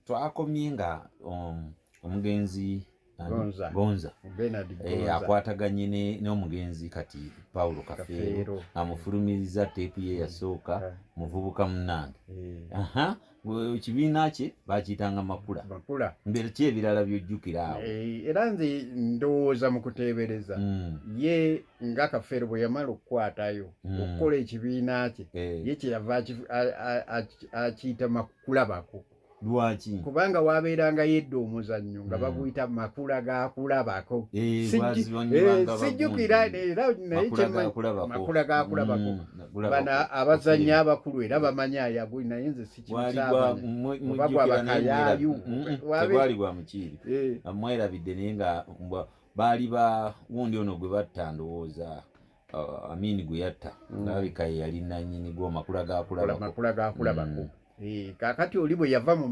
twakomye nga omugenzi Gonza akwataganye n'omugenzi kati Paulo Kafeero amufulumiriza teepu ye yasooka muvubuka munnange. Ekibiina kye bakiyitanga Makula. Mbere ki ebirala by'ojjukira awo? Era nze ndowooza mu kuteebereza ye nga Kafeero bwe yamala okukwatayo okukola ekibiina kye ye kyeyava akiyita Makulabako. Lwaki? Kubanga wabeeranga yedda omuzannyo nga baguyita Makula ga kulabako. Sijjukira era naye Makula ga kulabako. Bano abazannyi abakulu era bamanyi ayagwe naye nze oba gwabakayaayu tewali gwa mukiiri mwerabidde naye nga baali wundi ono gwe batta ndowooza Amini gwe yatta ndabika ye yali nannyini gwo Makula ga kulabako. Kaakati oli bwe yava mu